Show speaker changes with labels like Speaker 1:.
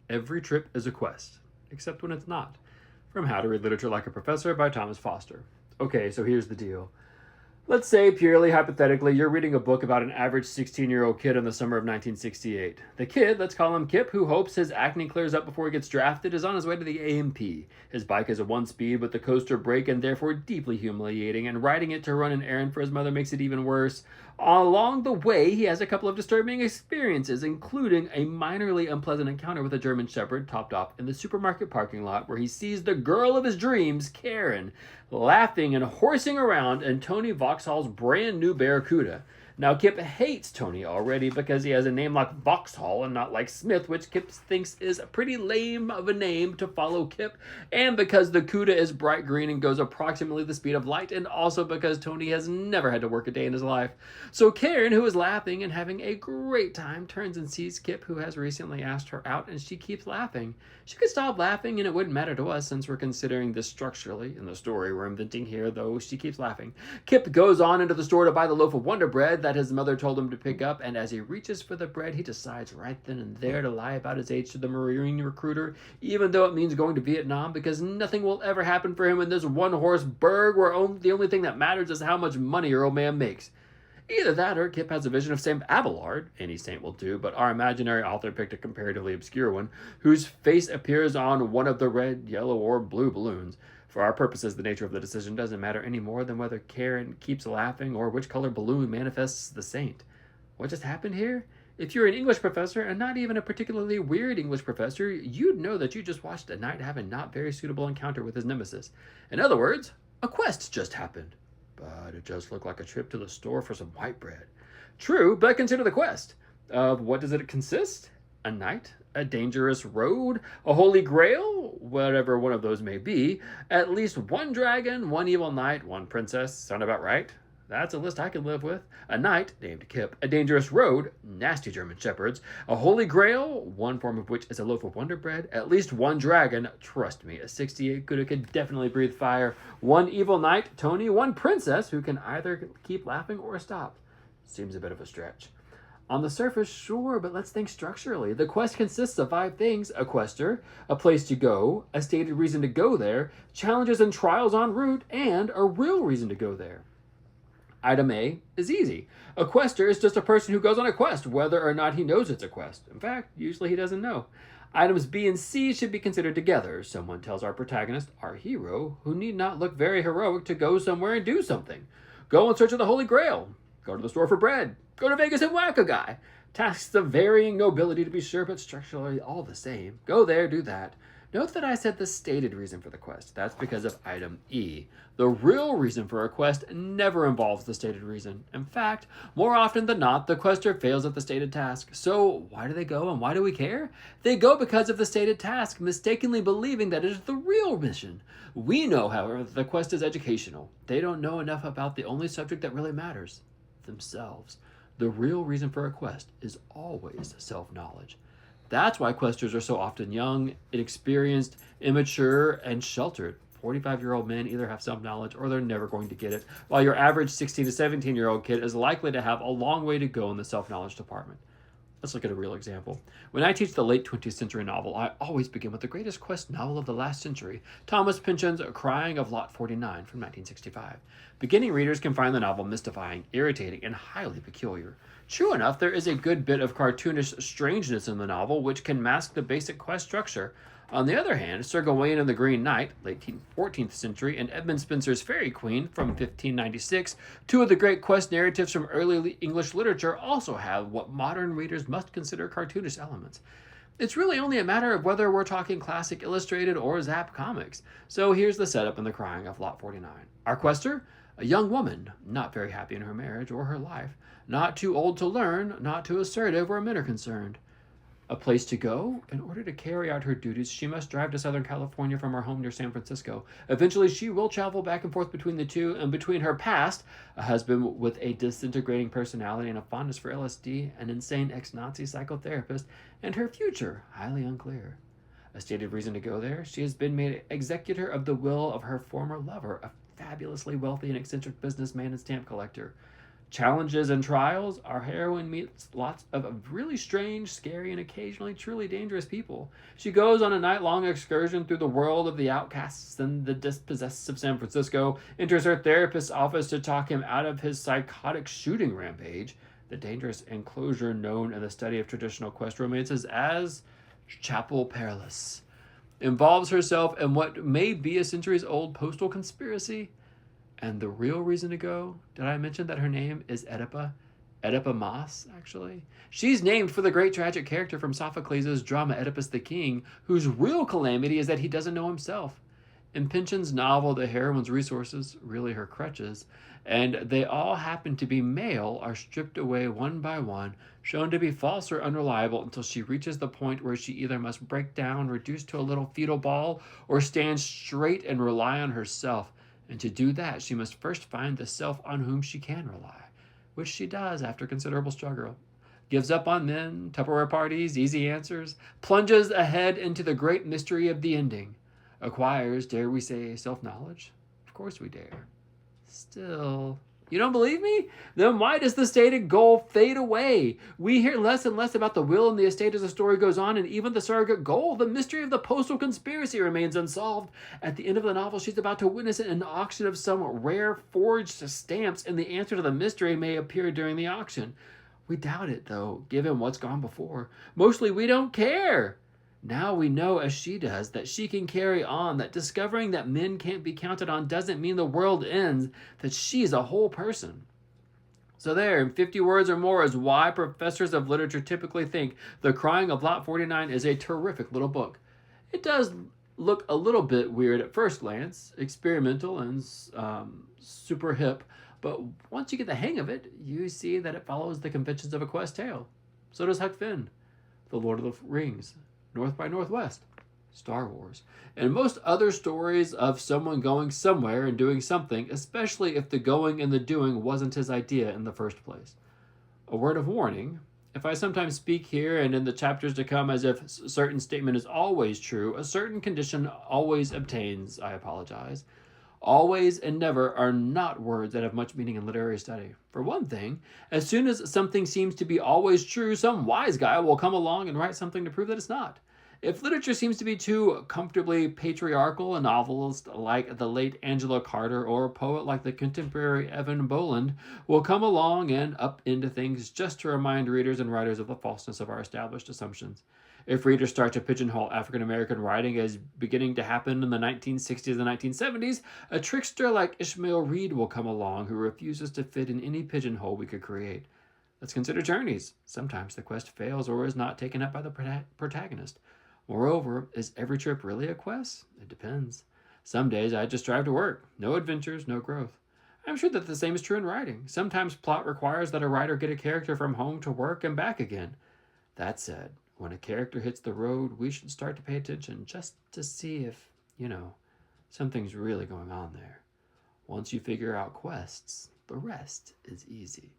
Speaker 1: Every trip is a quest, except when it's not. From How to Read Literature Like a Professor by Thomas Foster. Okay, so here's the deal. Let's say, purely hypothetically, you're reading a book about an average 16-year-old kid in the summer of 1968. The kid, let's call him Kip, who hopes his acne clears up before he gets drafted, is on his way to the A&P. His bike is a one-speed with the coaster brake and therefore deeply humiliating, and riding it to run an errand for his mother makes it even worse. Along the way, he has a couple of disturbing experiences, including a minorly unpleasant encounter with a German Shepherd topped off in the supermarket parking lot where he sees the girl of his dreams, Karen, laughing and horsing around in Tony Vauxhall's brand new Barracuda. Now, Kip hates Tony already because he has a name like Vauxhall and not like Smith, which Kip thinks is a pretty lame of a name to follow Kip, and because the Cuda is bright green and goes approximately the speed of light, and also because Tony has never had to work a day in his life. So Karen, who is laughing and having a great time, turns and sees Kip, who has recently asked her out, and she keeps laughing. She could stop laughing and it wouldn't matter to us since we're considering this structurally in the story we're inventing here, though she keeps laughing. Kip goes on into the store to buy the loaf of Wonder Bread that his mother told him to pick up, and as he reaches for the bread, he decides right then and there to lie about his age to the Marine recruiter, even though it means going to Vietnam, because nothing will ever happen for him in this one-horse burg where the only thing that matters is how much money your old man makes. Either that or Kip has a vision of Saint Abelard, any saint will do, but our imaginary author picked a comparatively obscure one, whose face appears on one of the red, yellow, or blue balloons. For our purposes, the nature of the decision doesn't matter any more than whether Karen keeps laughing or which color balloon manifests the saint. What just happened here? If you're an English professor, and not even a particularly weird English professor, you'd know that you just watched a knight have a not very suitable encounter with his nemesis. In other words, a quest just happened. But it just looked like a trip to the store for some white bread. True, but consider the quest. Of what does it consist? A knight? A dangerous road? A holy grail? Whatever one of those may be. At least one dragon, one evil knight, one princess. Sound about right? That's a list I can live with. A knight, named Kip. A dangerous road, nasty German shepherds. A holy grail, one form of which is a loaf of Wonder Bread. At least one dragon, trust me, a 68 Gouda could definitely breathe fire. One evil knight, Tony. One princess, who can either keep laughing or stop. Seems a bit of a stretch. On the surface, sure, but let's think structurally. The quest consists of 5 things: a quester, a place to go, a stated reason to go there, challenges and trials en route, and a real reason to go there. Item A is easy. A quester is just a person who goes on a quest, whether or not he knows it's a quest. In fact, usually he doesn't know. Items B and C should be considered together. Someone tells our protagonist, our hero, who need not look very heroic, to go somewhere and do something. Go in search of the Holy Grail. Go to the store for bread. Go to Vegas and whack a guy. Tasks of varying nobility to be sure, but structurally all the same. Go there, do that. Note that I said the stated reason for the quest. That's because of item E. The real reason for a quest never involves the stated reason. In fact, more often than not, the quester fails at the stated task. So why do they go and why do we care? They go because of the stated task, mistakenly believing that it is the real mission. We know, however, that the quest is educational. They don't know enough about the only subject that really matters: themselves. The real reason for a quest is always self-knowledge. That's why questers are so often young, inexperienced, immature, and sheltered. 45-year-old men either have self-knowledge or they're never going to get it, while your average 16 to 17-year-old kid is likely to have a long way to go in the self-knowledge department. Let's look at a real example. When I teach the late 20th century novel, I always begin with the greatest quest novel of the last century, Thomas Pynchon's Crying of Lot 49 from 1965. Beginning readers can find the novel mystifying, irritating, and highly peculiar. True enough, there is a good bit of cartoonish strangeness in the novel, which can mask the basic quest structure. On the other hand, Sir Gawain and the Green Knight, late 14th century, and Edmund Spenser's Fairy Queen from 1596, two of the great quest narratives from early English literature, also have what modern readers must consider cartoonish elements. It's really only a matter of whether we're talking classic illustrated or Zap comics. So here's the setup in The Crying of Lot 49. Our quester? A young woman, not very happy in her marriage or her life, not too old to learn, not too assertive where men are concerned. A place to go? In order to carry out her duties, she must drive to Southern California from her home near San Francisco. Eventually, she will travel back and forth between the two, and between her past, a husband with a disintegrating personality and a fondness for LSD, an insane ex-Nazi psychotherapist, and her future, highly unclear. A stated reason to go there: she has been made executor of the will of her former lover, a fabulously wealthy and eccentric businessman and stamp collector. challenges and trials, our heroine meets lots of really strange, scary, and occasionally truly dangerous people. She goes on a night-long excursion through the world of the outcasts and the dispossessed of San Francisco, enters her therapist's office to talk him out of his psychotic shooting rampage, the dangerous enclosure known in the study of traditional quest romances as Chapel Perilous, involves herself in what may be a centuries-old postal conspiracy. And the real reason to go, did I mention that her name is Oedipa? Oedipa Maas, actually. She's named for the great tragic character from Sophocles' drama Oedipus the King, whose real calamity is that he doesn't know himself. In Pynchon's novel, the heroine's resources, really her crutches, and they all happen to be male, are stripped away one by one, shown to be false or unreliable until she reaches the point where she either must break down, reduced to a little fetal ball, or stand straight and rely on herself. And to do that, she must first find the self on whom she can rely, which she does after considerable struggle. Gives up on men, Tupperware parties, easy answers, plunges ahead into the great mystery of the ending. Acquires, dare we say, self-knowledge? Of course we dare. Still, you don't believe me? Then why does the stated goal fade away? We hear less and less about the will and the estate as the story goes on, and even the surrogate goal, the mystery of the postal conspiracy, remains unsolved. At the end of the novel, she's about to witness an auction of some rare forged stamps, and the answer to the mystery may appear during the auction. We doubt it, though, given what's gone before. Mostly we don't care. Now we know, as she does, that she can carry on, that discovering that men can't be counted on doesn't mean the world ends, that she's a whole person. So there, in 50 words or more, is why professors of literature typically think The Crying of Lot 49 is a terrific little book. It does look a little bit weird at first glance, experimental and super hip, but once you get the hang of it, you see that it follows the conventions of a quest tale. So does Huck Finn, The Lord of the Rings, North by Northwest, Star Wars, and most other stories of someone going somewhere and doing something, especially if the going and the doing wasn't his idea in the first place. A word of warning: if I sometimes speak here and in the chapters to come as if a certain statement is always true, a certain condition always obtains, I apologize. Always and never are not words that have much meaning in literary study. For one thing, as soon as something seems to be always true, some wise guy will come along and write something to prove that it's not. If literature seems to be too comfortably patriarchal, a novelist like the late Angela Carter or a poet like the contemporary Evan Boland will come along and upend things just to remind readers and writers of the falseness of our established assumptions. If readers start to pigeonhole African American writing as beginning to happen in the 1960s and 1970s, a trickster like Ishmael Reed will come along who refuses to fit in any pigeonhole we could create. Let's consider journeys. Sometimes the quest fails or is not taken up by the protagonist. Moreover, is every trip really a quest? It depends. Some days I just drive to work. No adventures, no growth. I'm sure that the same is true in writing. Sometimes plot requires that a writer get a character from home to work and back again. That said, when a character hits the road, we should start to pay attention just to see if, something's really going on there. Once you figure out quests, the rest is easy.